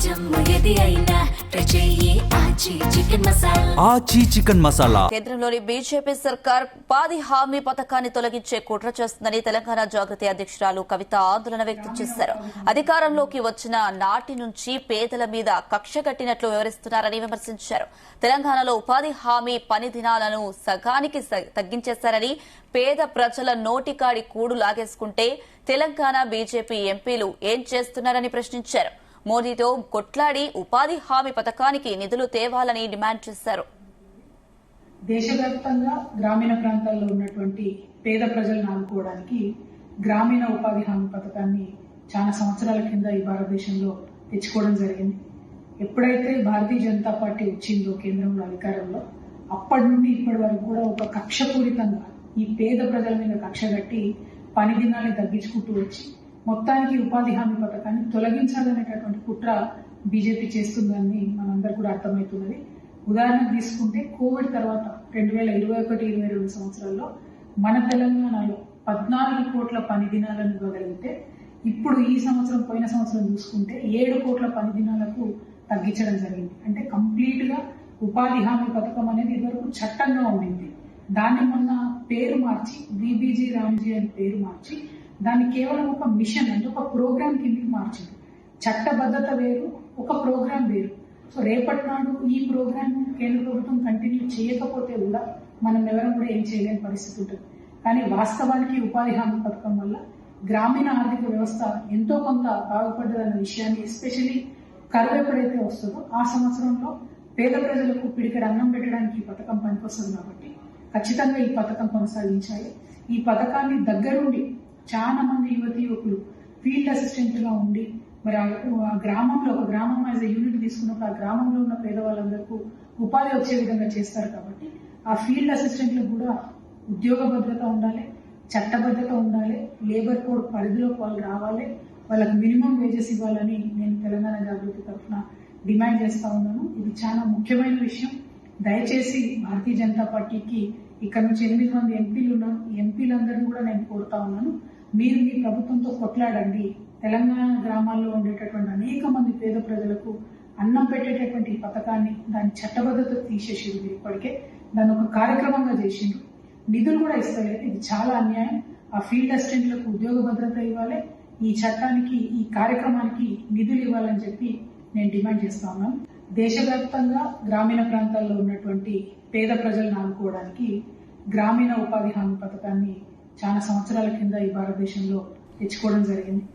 ఆచి చికెన్ మసాలా. కేంద్రంలోని బీజేపీ సర్కార్ ఉపాధి హామీ పథకాన్ని తొలగించే కుట్ర చేస్తుందని తెలంగాణ జాగృతి అధ్యక్షురాలు కవిత ఆందోళన వ్యక్తం చేశారు. అధికారంలోకి వచ్చిన నాటి నుంచి పేదల మీద కక్ష కట్టినట్లు వివరిస్తున్నారని విమర్శించారు. తెలంగాణలో ఉపాధి హామీ పని దినాలను సగానికి తగ్గించేశారని, పేద ప్రజల నోటికాడి కూడు లాగేసుకుంటే తెలంగాణ బీజేపీ ఎంపీలు ఏం చేస్తున్నారని ప్రశ్నించారు. మోదీతో కొట్లాడి ఉపాధి హామీ పథకానికి నిధులు తేవాలని డిమాండ్ చేశారు. దేశవ్యాప్తంగా గ్రామీణ ప్రాంతాల్లో ఉన్నటువంటి పేద ప్రజలను ఆదుకోవడానికి గ్రామీణ ఉపాధి హామీ పథకాన్ని చాలా సంవత్సరాల కింద ఈ భారతదేశంలో తెచ్చుకోవడం జరిగింది. ఎప్పుడైతే భారతీయ జనతా పార్టీ వచ్చిందో కేంద్రంలో అధికారంలో, అప్పటి నుండి ఇప్పటి వరకు కూడా ఒక కక్షపూరితంగా ఈ పేద ప్రజల మీద కక్ష కట్టి పని దినాన్ని తగ్గించుకుంటూ వచ్చి మొత్తానికి ఉపాధి హామీ పథకాన్ని తొలగించాలనేటటువంటి కుట్ర బీజేపీ చేస్తుందని మనందరూ కూడా అర్థమవుతున్నది. ఉదాహరణకు తీసుకుంటే కోవిడ్ తర్వాత 2021-22 సంవత్సరాల్లో మన తెలంగాణలో 14 కోట్ల పని దినాలను ఇవ్వగలిగితే, ఇప్పుడు ఈ సంవత్సరం పోయిన సంవత్సరం చూసుకుంటే 7 కోట్ల పని దినాలకు తగ్గించడం జరిగింది. అంటే కంప్లీట్ గా ఉపాధి హామీ పథకం అనేది ఇదివరకు చట్టంగా ఉండింది. దాన్ని మొన్న పేరు మార్చి బీబీజీ రామ్జీ అని పేరు మార్చి దాన్ని కేవలం ఒక మిషన్ అంటే ఒక ప్రోగ్రామ్ కిందకి మార్చింది. చట్టబద్ధత వేరు, ఒక ప్రోగ్రామ్ వేరు. సో రేపటి నాడు ఈ ప్రోగ్రామ్ కేంద్ర ప్రభుత్వం కంటిన్యూ చేయకపోతే కూడా మనం ఎవరం కూడా ఏం చేయలేని పరిస్థితి ఉంటుంది. కానీ వాస్తవానికి ఉపాధి హామీ పథకం వల్ల గ్రామీణ ఆర్థిక వ్యవస్థ ఎంతో కొంత బాగుపడ్డదన్న విషయాన్ని, ఎస్పెషలీ కరువు ఎప్పుడైతే వస్తుందో ఆ సంవత్సరంలో పేద ప్రజలకు పిడికెడు అన్నం పెట్టడానికి ఈ పథకం పనికొస్తుంది. కాబట్టి ఖచ్చితంగా ఈ పథకం కొనసాగించాలి. ఈ పథకాన్ని దగ్గరుండి చాలా మంది యువతి యువకులు ఫీల్డ్ అసిస్టెంట్ గా ఉండి మరి ఆ గ్రామంలో ఒక గ్రామం యాజ్ ఎ యూనిట్ తీసుకున్నప్పుడు ఆ గ్రామంలో ఉన్న పేదవాళ్ళందరికీ ఉపాధి వచ్చే విధంగా చేస్తారు. కాబట్టి ఆ ఫీల్డ్ అసిస్టెంట్లకు కూడా ఉద్యోగ భద్రత ఉండాలి, చట్టబద్ధత ఉండాలి, లేబర్ కోడ్ పరిధిలోకి వాళ్ళు రావాలి, వాళ్ళకి మినిమం వేజెస్ ఇవ్వాలని నేను తెలంగాణ జాగృతి తరఫున డిమాండ్ చేస్తా ఉన్నాను. ఇది చాలా ముఖ్యమైన విషయం. దయచేసి భారతీయ జనతా పార్టీకి ఇక్కడ నుంచి 8 మంది ఎంపీలు ఉన్నారు. ఈ ఎంపీలందరినీ కూడా నేను కోరుతా ఉన్నాను, మీరు మీ ప్రభుత్వంతో కొట్లాడండి. తెలంగాణ గ్రామాల్లో ఉండేటటువంటి అనేక మంది పేద ప్రజలకు అన్నం పెట్టేటటువంటి ఈ పథకాన్ని దాని చట్టబద్ధత తీసేసిండ్రు. మీరు ఇప్పటికే దాన్ని ఒక కార్యక్రమంగా చేసిండ్రు. నిధులు కూడా ఇస్తలేదు. ఇది చాలా అన్యాయం. ఆ ఫీల్డ్ అసిస్టెంట్లకు ఉద్యోగ భద్రత ఇవ్వాలి, ఈ చట్టానికి ఈ కార్యక్రమానికి నిధులు ఇవ్వాలని చెప్పి నేను డిమాండ్ చేస్తా ఉన్నాను. దేశవ్యాప్తంగా గ్రామీణ ప్రాంతాల్లో ఉన్నటువంటి పేద ప్రజలను ఆదుకోవడానికి గ్రామీణ ఉపాధి హామీ పథకాన్ని చాలా సంవత్సరాల కింద ఈ భారతదేశంలో తెచ్చుకోవడం జరిగింది.